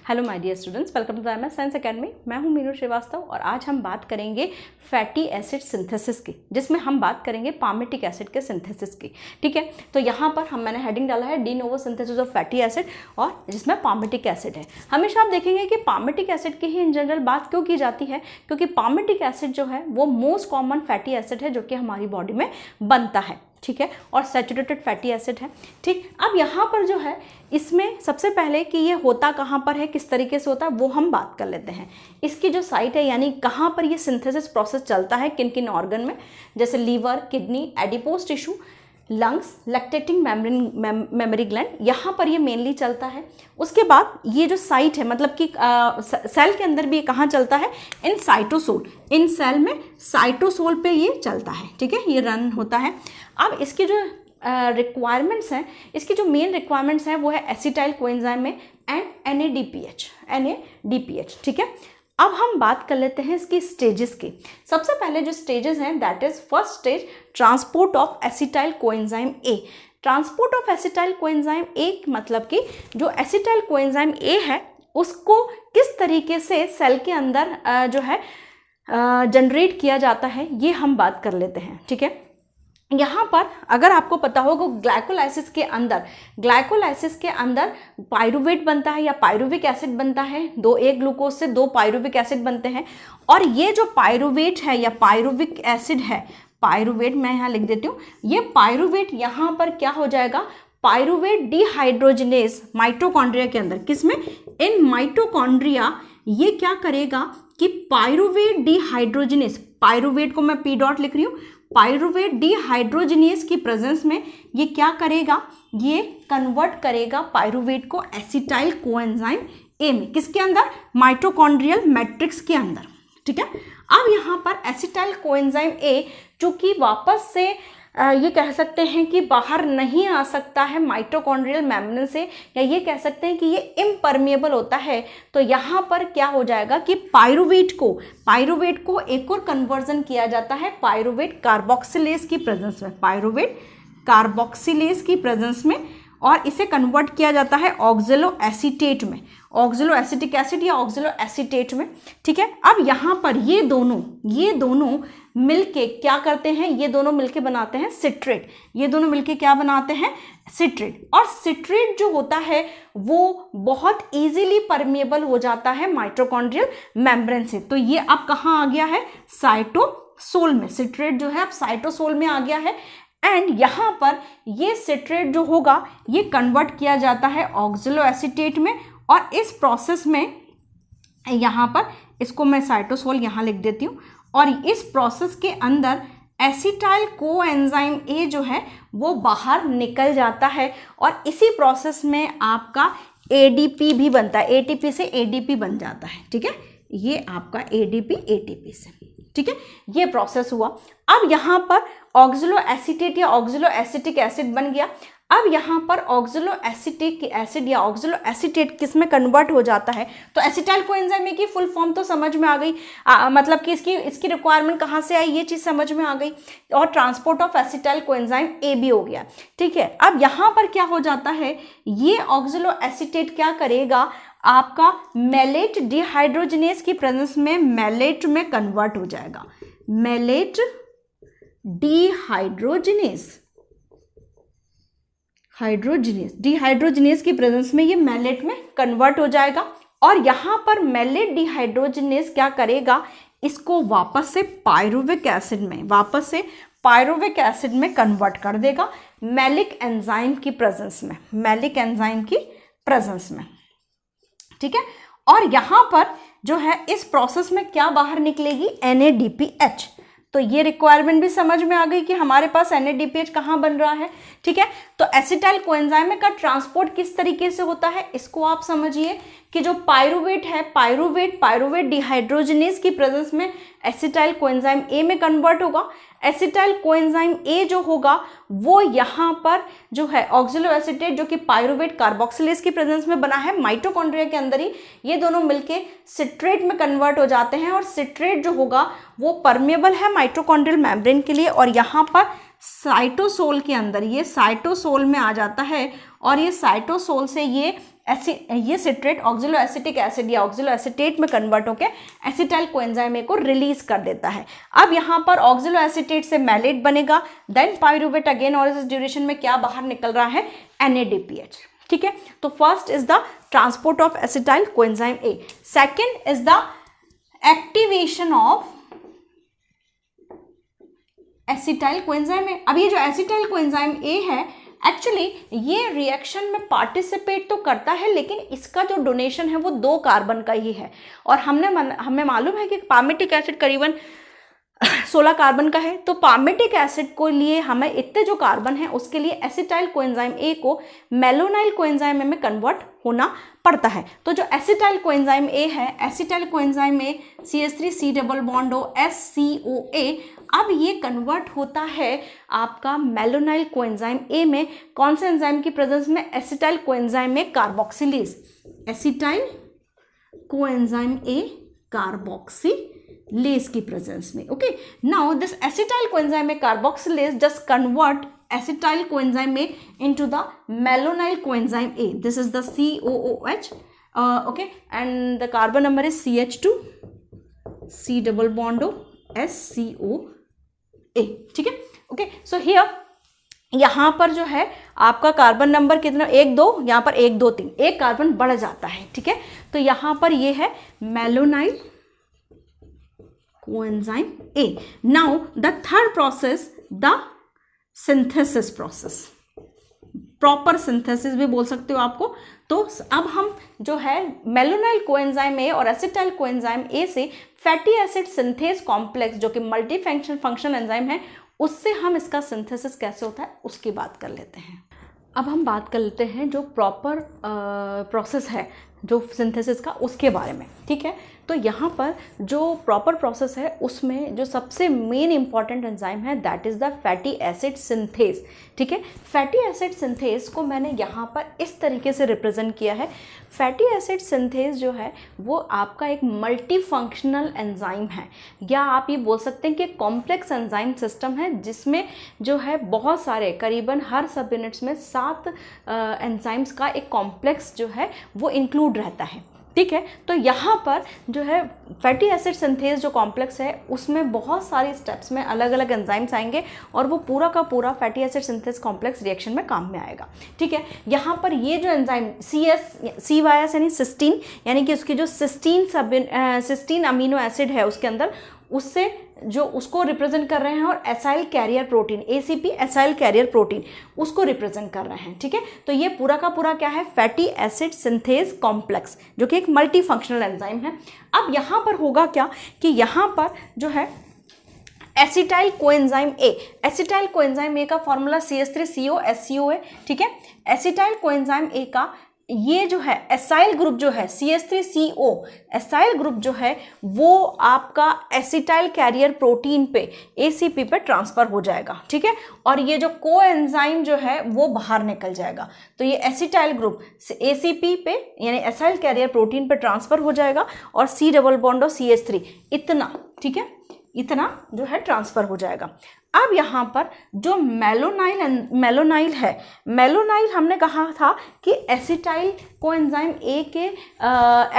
Hello my dear students, welcome to MS science academy. मैं हूं मीनू श्रीवास्तव और आज हम बात करेंगे फैटी एसिड सिंथेसिस की, जिसमें हम बात करेंगे पामिटिक एसिड के सिंथेसिस की। ठीक है, तो यहाँ पर मैंने हेडिंग डाला है de novo synthesis of fatty acid, और जिसमें पामिटिक एसिड है। हमेशा आप देखेंगे कि पामिटिक एसिड की ही इन जनरल बात क्यों की जाती है, क्योंकि पामिटिक एसिड जो है वो मोस्ट कॉमन फैटी एसिड है जो कि हमारी बॉडी में बनता है। ठीक है, और सैचुरेटेड फैटी एसिड है। ठीक, अब यहाँ पर जो है इसमें सबसे पहले कि ये होता कहाँ पर है, किस तरीके से होता है, वो हम बात कर लेते हैं। इसकी जो साइट है, यानी कहाँ पर ये सिंथेसिस प्रोसेस चलता है, किन किन ऑर्गन में, जैसे liver, kidney, adipose tissue, lungs, lactating mammary gland, यहाँ पर ये मेनली चलता है। उसके बाद ये जो साइट है, मतलब कि सेल के अंदर भी ये कहाँ चलता है, इन साइटोसोल, इन सेल में साइटोसोल पे ये चलता है। ठीक है, ये रन होता है। अब इसकी जो रिक्वायरमेंट्स हैं, इसकी जो मेन रिक्वायरमेंट्स हैं वो है एसिटाइल कोएंजाइम में एंड NADPH। ठीक है, अब हम बात कर लेते हैं इसकी स्टेजेस की। सबसे पहले जो स्टेजेस हैं, that is first stage transport of acetyl coenzyme A. Transport of acetyl coenzyme A मतलब कि जो एसिटाइल कोएंजाइम ए है उसको किस तरीके से सेल के अंदर जो है जनरेट किया जाता है, ये हम बात कर लेते हैं। ठीक है, यहाँ पर अगर आपको पता होगा ग्लाइकोलाइसिस के अंदर पायरुवेट बनता है या पायरुविक एसिड बनता है। एक ग्लूकोज से 2 पायरुविक एसिड बनते हैं, और ये जो पायरुवेट है या पायरुविक एसिड है, पायरुवेट मैं यहाँ लिख देती हूँ, ये पायरुवेट यहाँ पर क्या हो जाएगा, पायरुवेट डिहाइड्रोजिनेज माइटोकॉन्ड्रिया के अंदर, किसमें, इन माइटोकॉन्ड्रिया, ये क्या करेगा कि पायरुवेट डिहाइड्रोजिनेज, पायरुवेट को मैं पी डॉट लिख रही हूँ, पायरुवेट डिहाइड्रोजिनेज की प्रेजेंस में ये क्या करेगा, ये कन्वर्ट करेगा पायरुवेट को एसिटाइल कोएंजाइम ए में, किसके अंदर, माइटोकॉन्ड्रियल मैट्रिक्स के अंदर। ठीक है, अब यहाँ पर एसिटाइल कोएंजाइम ए चूंकि वापस से ये कह सकते हैं कि बाहर नहीं आ सकता है माइटोकॉन्ड्रियल मेम्ब्रेन से, या ये कह सकते हैं कि ये इम्परमिएबल होता है, तो यहाँ पर क्या हो जाएगा कि पायरुवेट को एक और कन्वर्जन किया जाता है पायरुवेट कार्बोक्सिलेज की प्रेजेंस में, पायरुवेट कार्बोक्सिलेज की प्रेजेंस में, और इसे कन्वर्ट किया जाता है ऑक्जेलो एसीटेट में, ऑक्जेलो एसिटिक एसिड या ऑक्जेलो एसीटेट में। ठीक है, अब यहाँ पर ये दोनों मिलके क्या करते हैं, ये दोनों मिलके बनाते हैं सिट्रेट, ये दोनों मिलके क्या बनाते हैं, सिट्रेट। और सिट्रेट जो होता है वो बहुत इजीली परमिएबल हो जाता है माइटोकॉन्ड्रियल मेम्ब्रेन से। तो ये अब कहाँ आ गया है, साइटोसोल में, सिट्रेट जो है अब साइटोसोल में आ गया है। एंड यहाँ पर ये सिट्रेट जो होगा ये कन्वर्ट किया जाता है ऑक्जेलो एसीटेट में, और इस प्रोसेस में यहाँ पर इसको मैं साइटोसोल यहाँ लिख देती हूँ, और इस प्रोसेस के अंदर एसिटाइल कोएंजाइम ए जो है वो बाहर निकल जाता है, और इसी प्रोसेस में आपका ADP भी बनता है, ATP से ADP बन जाता है। ठीक है, ये आपका ATP से, ठीक है, ये प्रोसेस हुआ। अब यहाँ पर ऑक्जेलो एसीटेट या ऑक्जेलो एसिटिक एसिड बन गया। अब यहाँ पर ऑक्जेलो एसिटिक एसिड या ऑक्जेलो एसीटेट किस में कन्वर्ट हो जाता है, तो एसिटाइल कोएंजाइम ए की फुल फॉर्म तो समझ में आ गई, मतलब कि इसकी रिक्वायरमेंट कहाँ से आई, ये चीज़ समझ में आ गई, और transport of acetyl coenzyme A भी हो गया। ठीक है, अब यहाँ पर क्या हो जाता है, ये ऑक्जेलो एसीटेट क्या करेगा, आपका मैलेट डिहाइड्रोजिनेज की प्रेजेंस में मैलेट में कन्वर्ट हो जाएगा, मैलेट डिहाइड्रोजिनेज की प्रेजेंस में ये मैलेट में कन्वर्ट हो जाएगा। और यहाँ पर मैलेट डिहाइड्रोजिनेज क्या करेगा, इसको वापस से पायरुविक एसिड में कन्वर्ट कर देगा मैलिक एंजाइम की प्रेजेंस में। ठीक है, और यहाँ पर जो है इस प्रोसेस में क्या बाहर निकलेगी, NADPH। तो ये रिक्वायरमेंट भी समझ में आ गई कि हमारे पास NADPH कहाँ बन रहा है। ठीक है, तो एसिटाइल कोएंजाइम का ट्रांसपोर्ट किस तरीके से होता है, इसको आप समझिए कि जो पायरुवेट है, पायरुवेट डिहाइड्रोजिनेज की प्रेजेंस में एसिटाइल कोएंजाइम ए में कन्वर्ट होगा। एसिटाइल कोएंजाइम ए जो होगा वो यहाँ पर जो है ऑक्जेलो एसीटेट, जो कि पायरुवेट कार्बोक्सिलेज की प्रेजेंस में बना है माइटोकॉन्ड्रिया के अंदर ही, ये दोनों मिलके सिट्रेट में कन्वर्ट हो जाते हैं, और सिट्रेट जो होगा वो परमेबल है माइटोकॉन्ड्रियल मेम्ब्रेन के लिए, और यहाँ पर साइटोसोल के अंदर, ये साइटोसोल में आ जाता है और ये साइटोसोल से ये सिट्रेट ऑक्सिलो एसिटिक एसिड या ऑक्सिलो एसिटेट में कन्वर्ट होकर एसिटाइल कोएंजाइम ए को रिलीज कर देता है। अब यहाँ पर ऑक्सिलो एसिटेट से मैलेट बनेगा, देन पायरुवेट अगेन, और इस ड्यूरेशन में क्या बाहर निकल रहा है, NADPH। ठीक है, तो first is the transport of acetyl coenzyme A, second is the activation of acetyl coenzyme A. अब ये जो एसिटाइल कोएंजाइम ए है, एक्चुअली ये रिएक्शन में पार्टिसिपेट तो करता है, लेकिन इसका जो डोनेशन है वो 2 कार्बन का ही है, और हमें मालूम है कि पामेटिक एसिड करीबन 16 कार्बन का है। तो पामेटिक एसिड को लिए हमें इतने जो कार्बन है उसके लिए एसिटाइल कोएंजाइम ए को मेलोनाइल कोएंजाइम ए में कन्वर्ट होना पड़ता है। तो जो एसिटाइल कोएंजाइम ए है, acetyl coenzyme A CH3C double bond O SCOA, अब ये कन्वर्ट होता है आपका मेलोनाइल कोएंजाइम ए में, कौन से एंजाइम की प्रेजेंस में, एसिटाइल कोएंजाइम में carboxylase, acetyl coenzyme A carboxylase की प्रेजेंस में। Okay, now this acetyl coenzyme A carboxylase just convert acetyl coenzyme A into the malonyl coenzyme A. This is the COOH. Okay, and the carbon number is CH2, C double bond O SCOA. ठीक है, okay, so here यहाँ पर जो है आपका carbon number कितना, 1 2, यहाँ पर 1 2 3, एक कार्बन बढ़ जाता है। ठीक है, तो यहाँ पर ये है malonyl coenzyme A. Now the third process, the synthesis process, proper synthesis भी बोल सकते हो आपको। तो अब हम जो है मेलोनाइल कोएंजाइम ए और एसिटाइल कोएंजाइम ए से फैटी एसिड सिंथेस कॉम्प्लेक्स, जो कि मल्टी फंक्शन एंजाइम है, उससे हम इसका सिंथेसिस कैसे होता है उसकी बात कर लेते हैं। अब हम बात कर लेते हैं जो प्रॉपर प्रोसेस है जो सिंथेसिस का, उसके बारे में। ठीक है, तो यहाँ पर जो प्रॉपर प्रोसेस है उसमें जो सबसे मेन इंपॉर्टेंट एंजाइम है that is the fatty acid synthase. ठीक है, फैटी एसिड सिंथेस को मैंने यहाँ पर इस तरीके से रिप्रेजेंट किया है। फैटी एसिड सिंथेस जो है वो आपका एक मल्टी फंक्शनल एंजाइम है, या आप ये बोल सकते हैं कि कॉम्प्लेक्स एंजाइम सिस्टम है, जिसमें जो है बहुत सारे करीबन हर सब यूनिट्स में 7 एंजाइम्स का एक कॉम्प्लेक्स जो है वो इंक्लूड रहता है। ठीक है, तो यहाँ पर जो है फैटी एसिड सिंथेस जो कॉम्प्लेक्स है उसमें बहुत सारे स्टेप्स में अलग अलग एंजाइम्स आएंगे और वो पूरा का पूरा fatty acid synthase complex reaction में काम में आएगा। ठीक है, यहाँ पर ये जो एंजाइम CYS यानी सिस्टीन, यानी कि उसकी जो सिस्टीन अमीनो एसिड है उसके अंदर, उससे जो उसको रिप्रेजेंट कर रहे हैं, और acyl carrier protein ACP acyl carrier protein उसको रिप्रेजेंट कर रहे हैं। ठीक है, तो ये पूरा का पूरा क्या है, फैटी एसिड सिंथेस कॉम्प्लेक्स, जो कि एक मल्टी फंक्शनल एंजाइम है। अब यहाँ पर होगा क्या कि यहाँ पर जो है acetyl coenzyme A, acetyl coenzyme A का फॉर्मूला CH3CO SCOA। ठीक है, एसिटाइल कोएंजाइम ए का ये जो है एसाइल ग्रुप जो है CH3CO एसाइल ग्रुप जो है वो आपका एसिटाइल कैरियर प्रोटीन पे ACP पे ट्रांसफर हो जाएगा। ठीक है, और ये जो कोएंजाइम जो है वो बाहर निकल जाएगा। तो ये एसिटाइल ग्रुप ACP पे यानी एसाइल कैरियर प्रोटीन पे ट्रांसफर हो जाएगा, और C डबल बॉन्ड और CH3 इतना, ठीक है, इतना जो है ट्रांसफर हो जाएगा। अब यहाँ पर जो मेलोनाइल है, मेलोनाइल हमने कहा था कि एसिटाइल कोएंजाइम ए के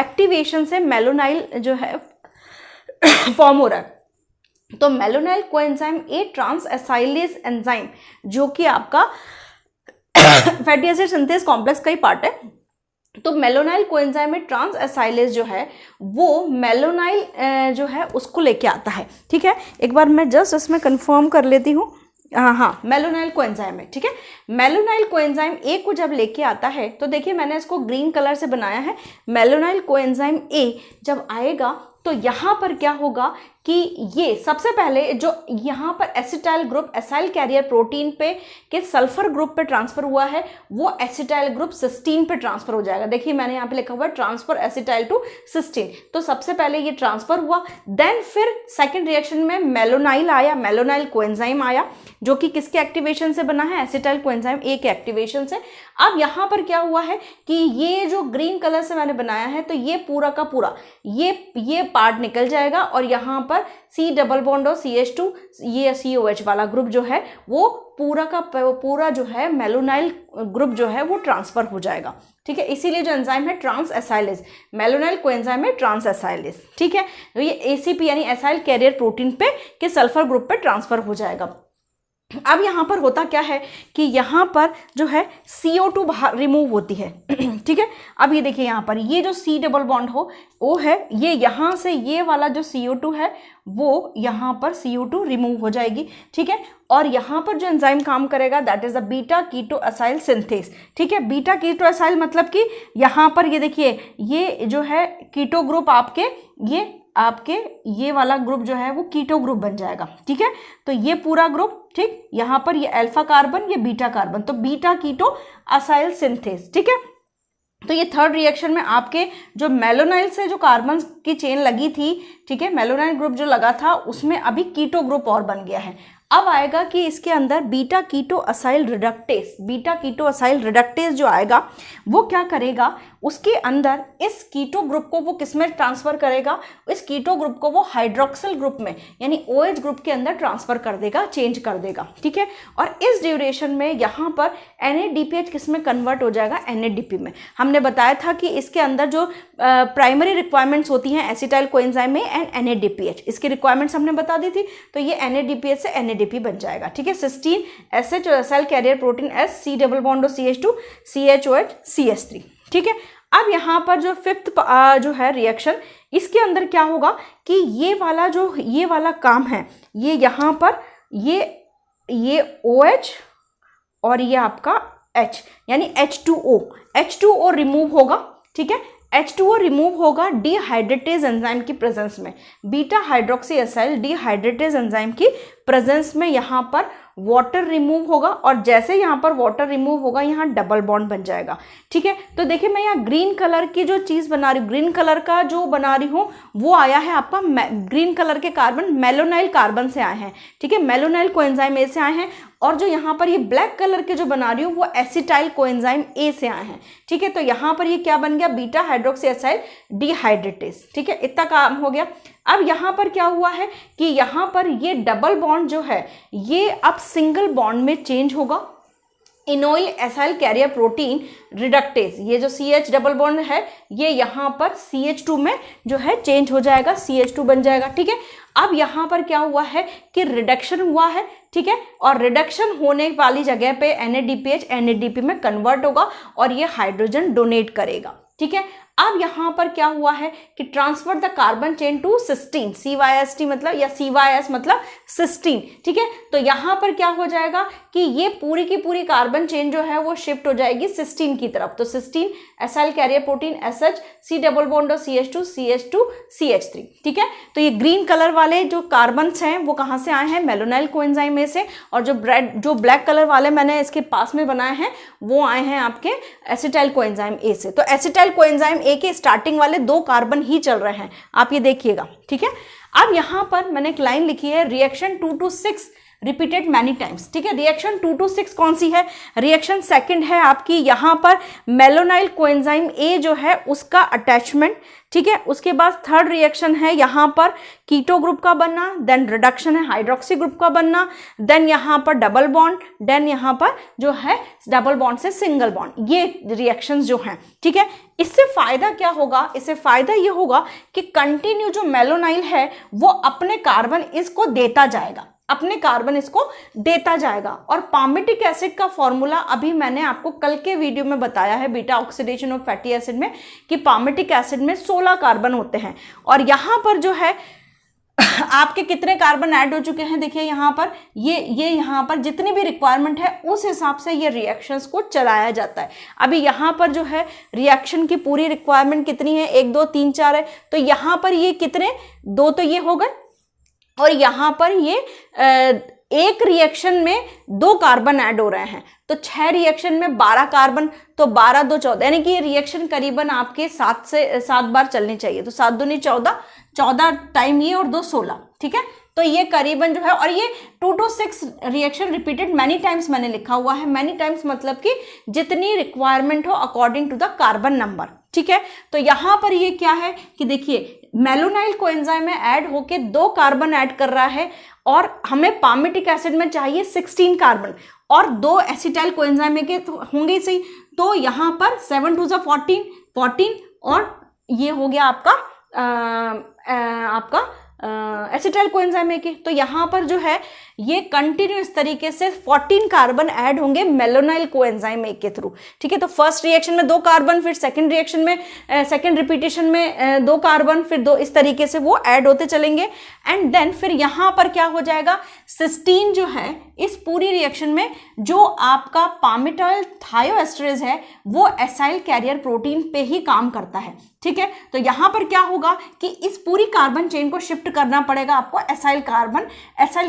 एक्टिवेशन से मेलोनाइल जो है फॉर्म हो रहा है। तो मेलोनाइल coenzyme A trans acylase enzyme, जो कि आपका फैटी एसिड सिंथेस कॉम्प्लेक्स का ही पार्ट है। तो मेलोनाइल कोएंजाइम में ट्रांस एसाइलेज जो है वो मेलोनाइल जो है उसको लेके आता है। ठीक है, एक बार मैं जस्ट इसमें कंफर्म कर लेती हूँ। हाँ, मेलोनाइल कोएंजाइम है। ठीक है, मेलोनाइल कोएंजाइम ए को जब लेके आता है तो देखिए मैंने इसको ग्रीन कलर से बनाया है। मेलोनाइल कोएंजाइम ए जब आएगा तो यहाँ पर क्या होगा कि ये सबसे पहले जो यहाँ पर acetyl group acyl carrier protein पे के सल्फर ग्रुप पे ट्रांसफर हुआ है, वो एसिटाइल ग्रुप सिस्टीन पे ट्रांसफर हो जाएगा। देखिए मैंने यहाँ पे लिखा हुआ है ट्रांसफर एसिटाइल टू सिस्टीन। तो सबसे पहले ये ट्रांसफर हुआ, देन फिर सेकेंड रिएक्शन में मेलोनाइल आया, मेलोनाइल कोएंजाइम आया, जो कि किसके एक्टिवेशन से बना है, एसिटाइल कोएंजाइम ए के एक्टिवेशन से। अब यहाँ पर क्या हुआ है कि ये जो ग्रीन कलर से मैंने बनाया है, तो ये पूरा का पूरा ये पार्ट निकल जाएगा और यहाँ पर पर C डबल बॉन्ड और CH2 ये COH वाला ग्रुप जो है वो पूरा का पूरा जो है मेलोनाइल ग्रुप जो है वो ट्रांसफर हो जाएगा। ठीक है, इसीलिए जो एंजाइम है ट्रांस एसाइलेज, मेलोनाइल कोएंजाइम है ट्रांस एसाइलेज। ठीक है, तो ये ACP यानी एसाइल कैरियर प्रोटीन पे के सल्फर ग्रुप पे ट्रांसफर हो जाएगा। अब यहाँ पर होता क्या है कि यहाँ पर जो है CO2 बाहर रिमूव होती है। ठीक है, अब ये देखिए यहाँ पर ये जो C डबल बॉन्ड हो वो है, ये यहाँ से ये वाला जो CO2 है वो यहाँ पर CO2 रिमूव हो जाएगी। ठीक है, और यहाँ पर जो एंजाइम काम करेगा that is the beta keto acyl synthase. ठीक है, बीटा कीटो असाइल मतलब कि यहाँ पर ये देखिए ये जो है कीटो ग्रुप आपके ये वाला ग्रुप जो है वो कीटो ग्रुप बन जाएगा। ठीक है, तो ये पूरा ग्रुप, ठीक, यहाँ पर ये अल्फा कार्बन, ये बीटा कार्बन, तो बीटा कीटो असाइल सिंथेस। ठीक है, तो ये थर्ड रिएक्शन में आपके जो मेलोनाइल से जो कार्बन की चेन लगी थी, ठीक है, मेलोनाइल ग्रुप जो लगा था उसमें अभी कीटो ग्रुप और बन गया है। अब आएगा कि इसके अंदर beta keto acyl reductase, beta keto acyl reductase जो आएगा वो क्या करेगा, उसके अंदर इस कीटो ग्रुप को वो किस में ट्रांसफर करेगा, इस कीटो ग्रुप को वो हाइड्रोक्सिल ग्रुप में यानी OH ग्रुप के अंदर ट्रांसफर कर देगा, चेंज कर देगा। ठीक है, और इस ड्यूरेशन में यहाँ पर NADPH किस में कन्वर्ट हो जाएगा, NADP में। हमने बताया था कि इसके अंदर जो प्राइमरी रिक्वायरमेंट्स होती हैं एसिटाइल कोएंजाइम में एंड NADPH, इसकी रिक्वायरमेंट्स हमने बता दी थी, तो ये NADPH से NADP बन जाएगा। ठीक है, सिस्टीन SH और acyl carrier protein S, C double bond और CH2 CHOH CH3। ठीक है, अब यहाँ पर जो फिफ्थ जो है रिएक्शन, इसके अंदर क्या होगा कि ये वाला काम है, ये यहाँ पर ये OH और ये आपका H यानी H2O रिमूव होगा। ठीक है, H2O रिमूव होगा डिहाइड्रेटेज एंजाइम की प्रेजेंस में, बीटा हाइड्रोक्सी एसाइल डिहाइड्रेटेज एंजाइम की प्रेजेंस में यहाँ पर वाटर रिमूव होगा, और जैसे यहाँ पर वाटर रिमूव होगा यहाँ डबल बॉन्ड बन जाएगा। ठीक है, तो देखिए मैं यहाँ ग्रीन कलर की जो चीज़ बना रही हूँ, ग्रीन कलर का जो बना रही हूँ वो आया है आपका ग्रीन कलर के कार्बन मेलोनाइल कार्बन से आए हैं। ठीक है, मेलोनाइल कोएंजाइम A से आए हैं, और जो यहाँ पर ये ब्लैक कलर के जो बना रही हूँ वो एसिटाइल कोएंजाइम A से आए हैं। ठीक है, तो यहाँ पर ये क्या बन गया, बीटा हाइड्रोक्सी एसाइल डिहाइड्रेटेज। ठीक है, इतना काम हो गया। अब यहाँ पर क्या हुआ है कि यहाँ पर ये डबल बॉन्ड जो है ये अब सिंगल बॉन्ड में चेंज होगा, इनोइल एसाइल कैरियर प्रोटीन रिडक्टेज, ये जो CH डबल बॉन्ड है ये यहाँ पर CH2 में जो है चेंज हो जाएगा, CH2 बन जाएगा। ठीक है, अब यहाँ पर क्या हुआ है कि रिडक्शन हुआ है। ठीक है, और रिडक्शन होने वाली जगह पे NADPH NADP में कन्वर्ट होगा और ये हाइड्रोजन डोनेट करेगा। ठीक है, अब यहाँ पर क्या हुआ है कि transfer the carbon chain to cysteine, CYST मतलब या CYS मतलब सिस्टीन। ठीक है, तो यहाँ पर क्या हो जाएगा कि ये पूरी की पूरी कार्बन चेन जो है वो शिफ्ट हो जाएगी सिस्टीन की तरफ। तो cysteine acyl carrier protein SH, C double bond और CH2 CH3। ठीक है, तो ये ग्रीन कलर वाले जो कार्बन्स हैं वो कहाँ से आए हैं, मेलोनाइल कोएंजाइम A से, और जो ब्लैक कलर वाले मैंने इसके पास में बनाए हैं वो आए हैं आपके एसिटाइल कोएंजाइम A से। तो एसिटाइल कोएंजाइम A के स्टार्टिंग वाले 2 कार्बन ही चल रहे हैं, आप ये देखिएगा। ठीक है, अब यहाँ पर मैंने एक लाइन लिखी है, reaction 2 to 6 repeated many times. ठीक है, रिएक्शन 2 to 6 कौन सी है, रिएक्शन सेकंड है आपकी यहाँ पर मेलोनाइल कोएंजाइम A जो है उसका अटैचमेंट। ठीक है, उसके बाद थर्ड रिएक्शन है यहाँ पर कीटो ग्रुप का बनना, देन रिडक्शन है हाइड्रोक्सी ग्रुप का बनना, देन यहाँ पर डबल बॉन्ड, देन यहाँ पर जो है डबल बॉन्ड से सिंगल बॉन्ड, ये रिएक्शंस जो हैं। ठीक है, इससे फायदा क्या होगा, इससे फायदा ये होगा कि कंटिन्यू जो मेलोनाइल है वो अपने कार्बन इसको देता जाएगा, अपने कार्बन इसको देता जाएगा। और पामिटिक एसिड का फॉर्मूला अभी मैंने आपको कल के वीडियो में बताया है, beta oxidation of fatty acid में, कि पामिटिक एसिड में 16 कार्बन होते हैं, और यहाँ पर जो है आपके कितने कार्बन ऐड हो चुके हैं, देखिए यहाँ पर ये यहाँ पर जितनी भी रिक्वायरमेंट है उस हिसाब से ये रिएक्शंस को चलाया जाता है। अभी यहाँ पर जो है रिएक्शन की पूरी रिक्वायरमेंट कितनी है, 1 2 3 4 है, तो यहाँ पर ये कितने 2 तो ये हो गए, और यहाँ पर ये एक रिएक्शन में 2 कार्बन ऐड हो रहे हैं, तो 6 रिएक्शन में 12 कार्बन, तो 12 2 14, यानी कि ये रिएक्शन करीबन आपके 7 बार चलनी चाहिए। तो 7 दूनी 14 टाइम ये और 2 16। ठीक है, तो ये करीबन जो है, और ये 2 to 6 reaction repeated many times मैंने लिखा हुआ है, मैनी टाइम्स मतलब कि जितनी रिक्वायरमेंट हो according to the carbon number, ठीक है। तो यहां पर ये क्या है कि देखिए मेलोनाइल कोएंजाइम में ऐड होके 2 कार्बन ऐड कर रहा है, और हमें पामिटिक एसिड में चाहिए 16 कार्बन, और 2 एसिटाइल कोएंजाइम के तो होंगे ही सही, तो यहां पर 7 2 14 और ये हो गया आपका एसिटाइल कोएंजाइम के। तो यहाँ पर जो है ये कंटिन्यूस तरीके से 14 कार्बन ऐड होंगे मेलोनाइल कोएंजाइम ए के थ्रू, ठीक है। तो फर्स्ट रिएक्शन में 2 कार्बन, फिर सेकंड रिएक्शन में सेकंड रिपीटेशन में 2 कार्बन, फिर 2, इस तरीके से वो ऐड होते चलेंगे। एंड देन फिर यहाँ पर क्या हो जाएगा, सिस्टीन जो है इस पूरी रिएक्शन में जो आपका पामिटाइल थायोएस्टरेज है वो एसाइल कैरियर प्रोटीन पे ही काम करता है, ठीक है। तो यहाँ पर क्या होगा कि इस पूरी कार्बन चेन को शिफ्ट करना पड़ेगा आपको एसाइल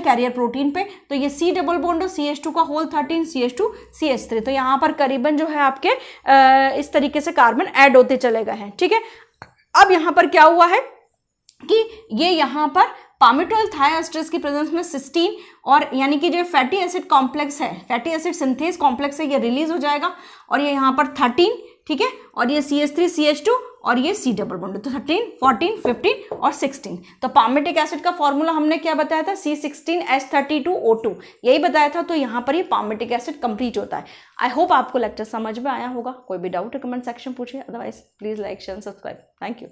कैरियर प्रोटीन पे। तो ये C डबल बॉन्ड CH2 का होल 13 CH2 CH3, तो यहाँ पर करीबन जो है आपके इस तरीके से कार्बन ऐड होते चले गए हैं, ठीक है। अब यहाँ पर क्या हुआ है कि ये यहाँ पर पामिटाइल थायोएस्टरेज की प्रेजेंस में सिस्टीन और यानी कि जो फैटी एसिड कॉम्प्लेक्स है, फैटी एसिड सिंथेज कॉम्प्लेक्स है, ये रिलीज हो जाएगा, और ये यहाँ पर 13, ठीक है, और ये CH3 CH2 और ये C डबल बॉन्ड, तो 13 14 15 और 16। तो पामिटिक एसिड का फॉर्मूला हमने क्या बताया था, C16H32O2, यही बताया था। तो यहाँ पर ये पामिटिक एसिड कंप्लीट होता है। आई होप आपको लेक्चर समझ में आया होगा। कोई भी डाउट है कमेंट सेक्शन पूछिए, otherwise please like share subscribe. Thank you.